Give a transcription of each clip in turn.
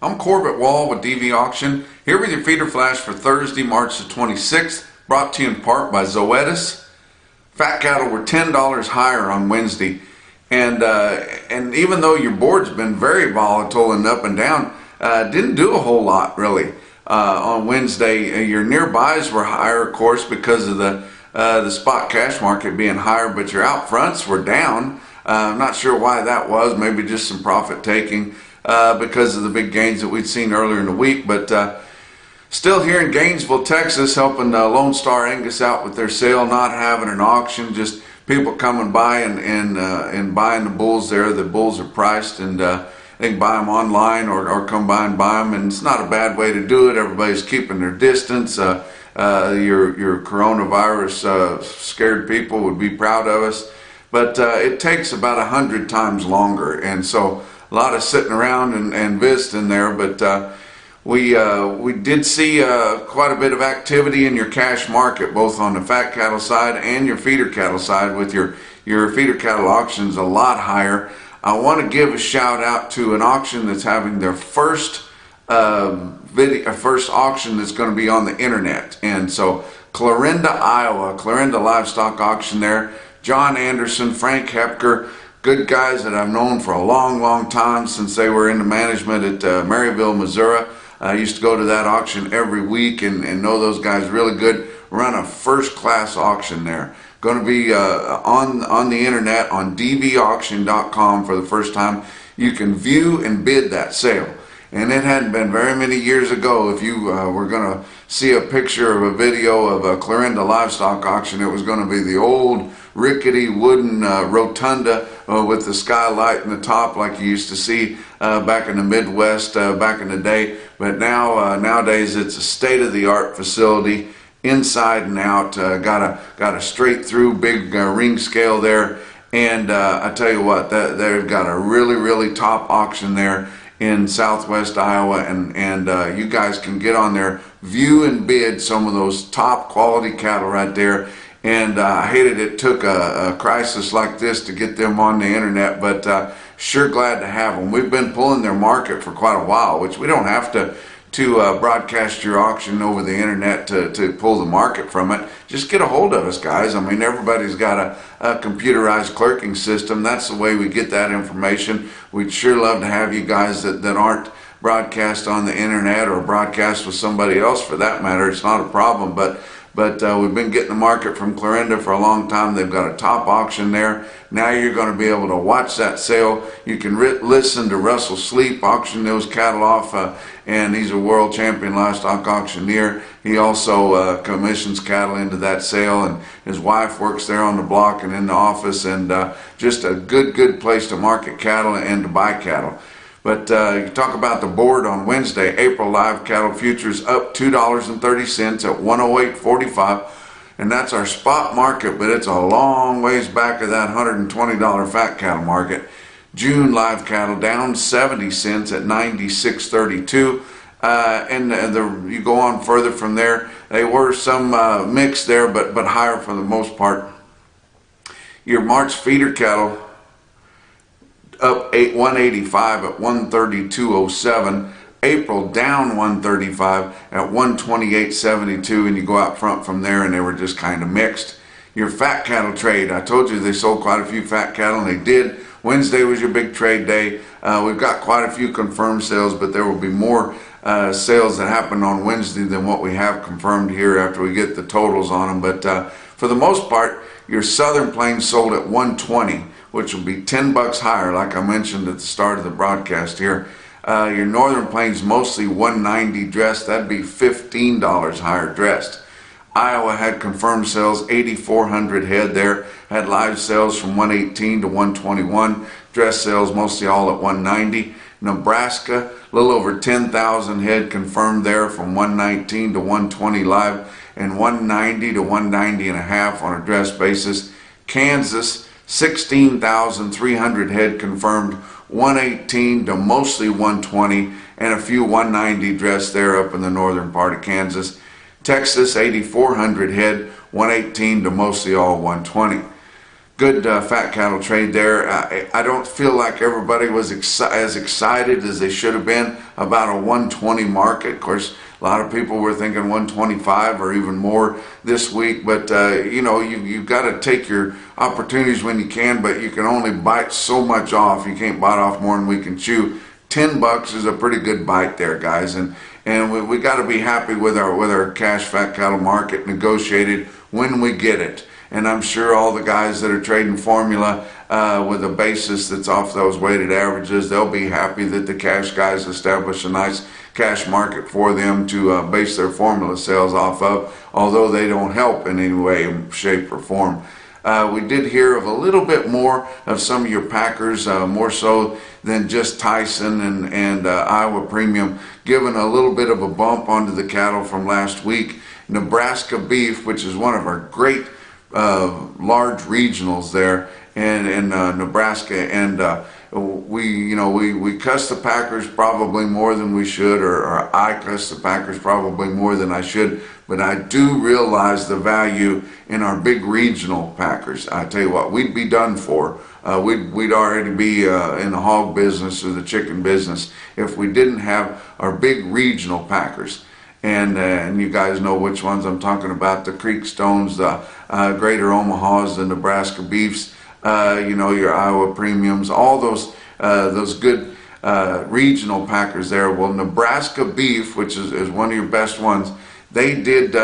I'm Corbett Wall with DV Auction, here with your feeder flash for Thursday, March the 26th, brought to you in part by Zoetis. Fat cattle were $10 higher on Wednesday, and even though your board's been very volatile and up and down, didn't do a whole lot really on Wednesday. Your nearbys were higher, of course, because of the spot cash market being higher, but your out fronts were down. I'm not sure why that was. Maybe just some profit taking because of the big gains that we'd seen earlier in the week. But still here in Gainesville, Texas, helping Lone Star Angus out with their sale, not having an auction, just people coming by and buying the bulls there. The bulls are priced, and they can buy them online or come by and buy them, and it's not a bad way to do it. Everybody's keeping their distance. Your coronavirus scared people would be proud of us, but it takes about 100 times longer, and so a lot of sitting around and visiting there. But we did see quite a bit of activity in your cash market, both on the fat cattle side and your feeder cattle side, with your feeder cattle auctions a lot higher. I want to give a shout out to an auction that's having their first first auction that's going to be on the internet. And so Clarinda, Iowa, Clarinda Livestock Auction there. John Anderson, Frank Hepker, good guys that I've known for a long time, since they were into management at Maryville, Missouri. I used to go to that auction every week and know those guys really good. Run a first-class auction there. Going to be on the internet on dvauction.com for the first time. You can view and bid that sale. And it hadn't been very many years ago, if you were going to see a picture of a video of a Clarinda Livestock Auction, it was going to be the old rickety wooden rotunda with the skylight in the top, like you used to see back in the Midwest back in the day. But now nowadays it's a state-of-the-art facility, inside and out. Got a straight through big ring scale there, and I tell you what, they've got a really top auction there in southwest Iowa, and you guys can get on there, view and bid some of those top quality cattle right there. And I hated it took a crisis like this to get them on the internet, but sure glad to have them. We've been pulling their market for quite a while, which we don't have to broadcast your auction over the internet to pull the market from it. Just get a hold of us, guys. I mean, everybody's got a computerized clerking system. That's the way we get that information. We'd sure love to have you guys that aren't broadcast on the internet, or broadcast with somebody else for that matter. It's not a problem, but we've been getting the market from Clarinda for a long time. They've got a top auction there. Now you're going to be able to watch that sale. You can listen to Russell Sleep auction those cattle off, and he's a world champion livestock auctioneer. He also commissions cattle into that sale, and his wife works there on the block and in the office, and just a good place to market cattle and to buy cattle. But you talk about the board on Wednesday. April live cattle futures up $2.30 at 108.45, and that's our spot market, but it's a long ways back of that $120 fat cattle market. June live cattle down 70 cents at 96.32, and you go on further from there. They were some mixed there, but higher for the most part. Your March feeder cattle up 185 at 132.07. April down 135 at 128.72, and you go out front from there, and they were just kind of mixed. Your fat cattle trade, I told you they sold quite a few fat cattle, and they did. Wednesday was your big trade day. We've got quite a few confirmed sales, but there will be more sales that happened on Wednesday than what we have confirmed here after we get the totals on them. But for the most part, your Southern Plains sold at 120, which will be 10 bucks higher, like I mentioned at the start of the broadcast here. Your Northern Plains mostly 190 dressed. That'd be $15 higher dressed. Iowa had confirmed sales, 8,400 head there. Had live sales from 118 to 121. Dress sales mostly all at 190. Nebraska, a little over 10,000 head confirmed there, from 119 to 120 live, and 190 to 190 and a half on a dress basis. Kansas, 16,300 head confirmed, 118 to mostly 120, and a few 190 dressed there up in the northern part of Kansas. Texas, 8,400 head, 118 to mostly all 120. good fat cattle trade there. I don't feel like everybody was as excited as they should have been about a 120 market. Of course, a lot of people were thinking 125 or even more this week, but you know, you've got to take your opportunities when you can, but you can only bite so much off. You can't bite off more than we can chew. $10 is a pretty good bite there, guys, and we got to be happy with our cash fat cattle market negotiated when we get it. And I'm sure all the guys that are trading formula with a basis that's off those weighted averages, they'll be happy that the cash guys establish a nice cash market for them to base their formula sales off of, although they don't help in any way, shape, or form. We did hear of a little bit more of some of your packers, more so than just Tyson and Iowa Premium, giving a little bit of a bump onto the cattle from last week. Nebraska Beef, which is one of our great large regionals there in Nebraska, and we cuss the packers probably more than we should, or I cuss the packers probably more than I should, but I do realize the value in our big regional packers. I tell you what, we'd be done for. We'd already be in the hog business or the chicken business if we didn't have our big regional packers. And you guys know which ones I'm talking about: the Creekstones, the Greater Omahas, the Nebraska Beefs, your Iowa Premiums, all those good regional packers there. Well, Nebraska Beef, which is one of your best ones, they did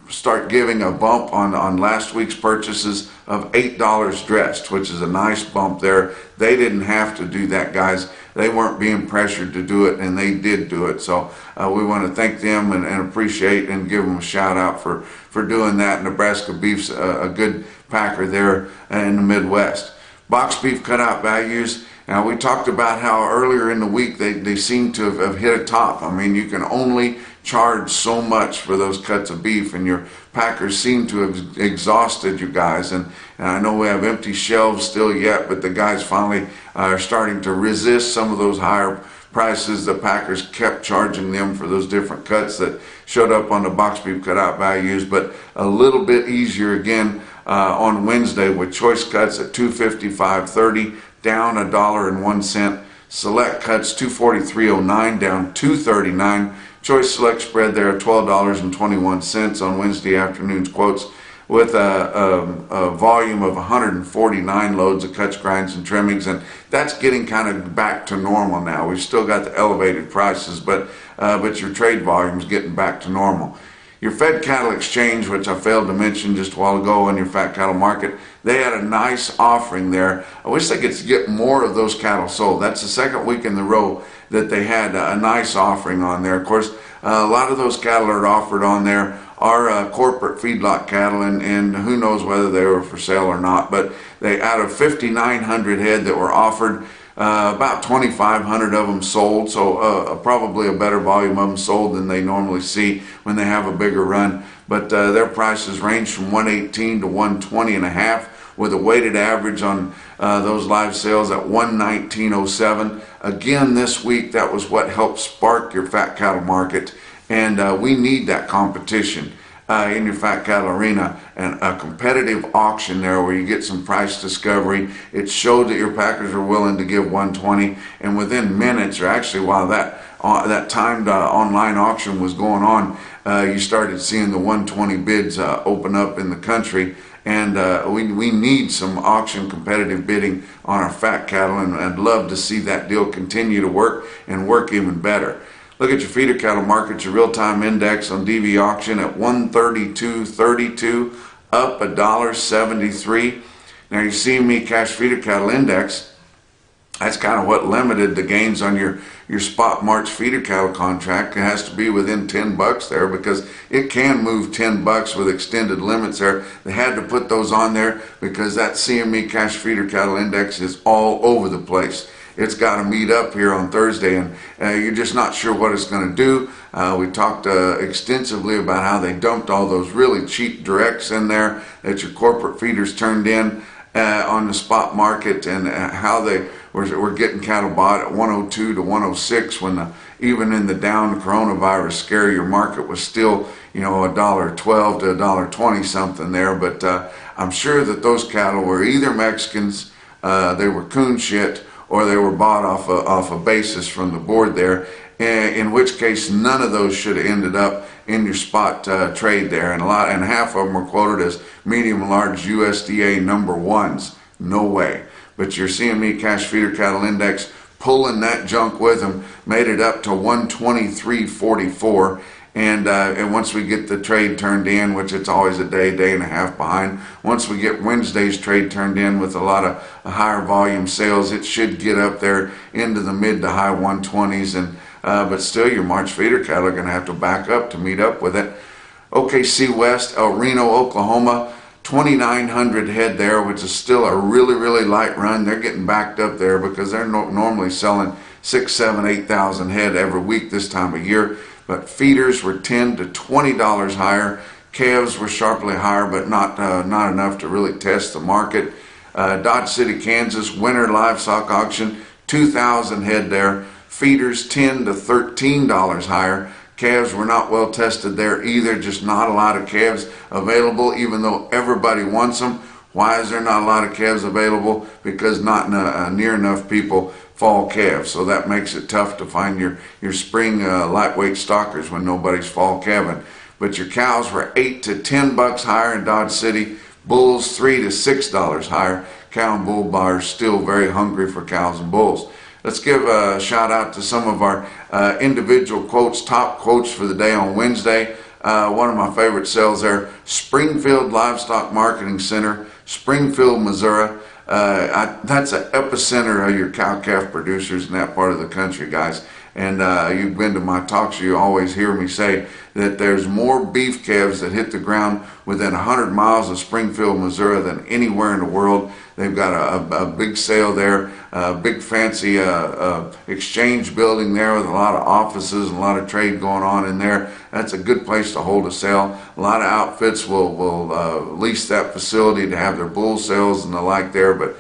start giving a bump on last week's purchases of $8 dressed, which is a nice bump there. They didn't have to do that, guys. They weren't being pressured to do it, and they did do it. So we want to thank them and appreciate and give them a shout out for doing that. Nebraska Beef's a good packer there in the Midwest. Box beef cutout values. Now, we talked about how earlier in the week they seem to have hit a top. I mean, you can only charge so much for those cuts of beef, and your packers seem to have exhausted you guys. And I know we have empty shelves still yet, but the guys finally are starting to resist some of those higher prices. The packers kept charging them for those different cuts that showed up on the box beef cutout values, but a little bit easier again on Wednesday with choice cuts at $255.30, down $1.01. Select cuts $243.09, down $2.39. Choice select spread there at $12.21 on Wednesday afternoon's quotes, with a volume of 149 loads of cuts, grinds, and trimmings, and that's getting kind of back to normal now. We've still got the elevated prices, but your trade volume is getting back to normal. Your Fed Cattle Exchange, which I failed to mention just a while ago on your fat cattle market, they had a nice offering there. I wish they could get more of those cattle sold. That's the second week in a row that they had a nice offering on there. Of course, a lot of those cattle that are offered on there are corporate feedlot cattle, and who knows whether they were for sale or not. But they, out of 5,900 head that were offered, about 2,500 of them sold, so probably a better volume of them sold than they normally see when they have a bigger run. But their prices range from $118 to $120.5, with a weighted average on those live sales at $119.07. Again, this week, that was what helped spark your fat cattle market, and we need that competition in your fat cattle arena, and a competitive auction there where you get some price discovery. It showed that your packers are willing to give $120, and within minutes, or actually while that timed online auction was going on, you started seeing the 120 bids open up in the country. And we need some auction competitive bidding on our fat cattle, and I'd love to see that deal continue to work and work even better. Look at your feeder cattle market, your real-time index on DV auction at 132.32, up $1.73. Now you see me cash feeder cattle index. That's kind of what limited the gains on your spot March feeder cattle contract. It has to be within $10 there, because it can move $10 with extended limits there. They had to put those on there because that CME cash feeder cattle index is all over the place. It's got to meet up here on Thursday, and you're just not sure what it's going to do. We talked extensively about how they dumped all those really cheap directs in there that your corporate feeders turned in. on the spot market, and how they were getting cattle bought at 102 to 106 when even in the down coronavirus scare, your market was still, you know, $1.12 to $1.20 something there. But I'm sure that those cattle were either Mexicans, they were coon shit, or they were bought off a basis from the board there, in which case none of those should have ended up in your spot trade there, and half of them were quoted as medium and large USDA number ones. No way. But your CME cash feeder cattle index pulling that junk with them made it up to 123.44. And once we get the trade turned in, which it's always a day and a half behind, once we get Wednesday's trade turned in with a lot of higher volume sales, it should get up there into the mid to high 120s. And but still, your March feeder cattle are going to have to back up to meet up with it. OKC West, El Reno, Oklahoma, 2,900 head there, which is still a really light run. They're getting backed up there because they're normally selling 6, 7, 8,000 head every week this time of year. But feeders were $10 to $20 higher. Calves were sharply higher, but not enough to really test the market. Dodge City, Kansas, winter livestock auction, 2,000 head there. Feeders $10 to $13 higher. Calves were not well tested there either, just not a lot of calves available, even though everybody wants them. Why is there not a lot of calves available? Because not near enough people fall calves, so that makes it tough to find your spring lightweight stockers when nobody's fall calving. But your cows were $8 to $10 higher in Dodge City. Bulls $3 to $6 higher. Cow and bull buyers still very hungry for cows and bulls. Let's give a shout out to some of our individual quotes, top quotes for the day on Wednesday. One of my favorite sales there, Springfield Livestock Marketing Center, Springfield, Missouri. That's an epicenter of your cow-calf producers in that part of the country, guys. And you've been to my talks, you always hear me say that there's more beef calves that hit the ground within 100 miles of Springfield, Missouri than anywhere in the world. They've got a big sale there, a big fancy exchange building there with a lot of offices and a lot of trade going on in there. That's a good place to hold a sale. A lot of outfits will lease that facility to have their bull sales and the like there, but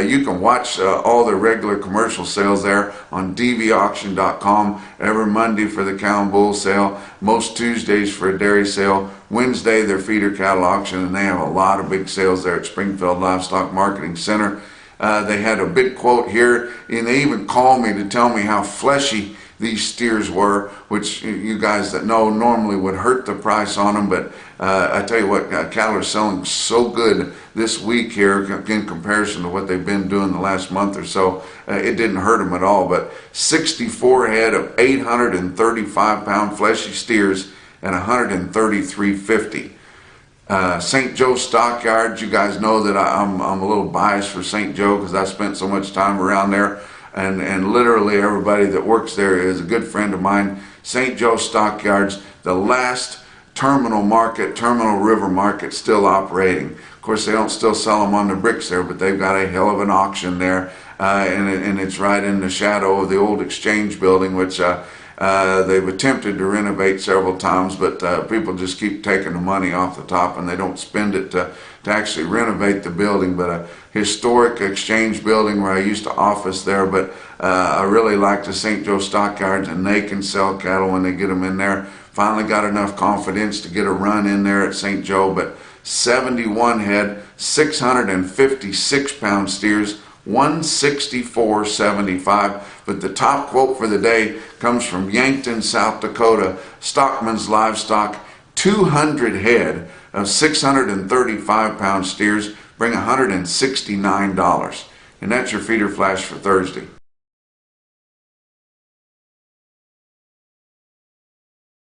you can watch all the regular commercial sales there on dvauction.com every Monday for the cow and bull sale, most Tuesdays for a dairy sale, Wednesday their feeder cattle auction, and they have a lot of big sales there at Springfield Livestock Marketing Center. They had a big quote here, and they even called me to tell me how fleshy these steers were, which you guys that know normally would hurt the price on them, but I tell you what, cattle are selling so good this week here in comparison to what they've been doing the last month or so. It didn't hurt them at all, but 64 head of 835-pound fleshy steers at $133.50. St. Joe Stockyards, you guys know that I'm a little biased for St. Joe because I spent so much time around there. And literally everybody that works there is a good friend of mine. St. Joe Stockyards, the last terminal river market still operating. Of course, they don't still sell them on the bricks there, but they've got a hell of an auction there. And it's right in the shadow of the old exchange building, which they've attempted to renovate several times, but people just keep taking the money off the top and they don't spend it to actually renovate the building. But a historic exchange building where I used to office there, but I really like the St. Joe Stockyards, and they can sell cattle when they get them in there. Finally got enough confidence to get a run in there at St. Joe, but 71 head, 656-pound steers, 164.75. But the top quote for the day comes from Yankton, South Dakota. Stockman's Livestock, 200 head of 635-pound steers bring $169. And that's your feeder flash for Thursday.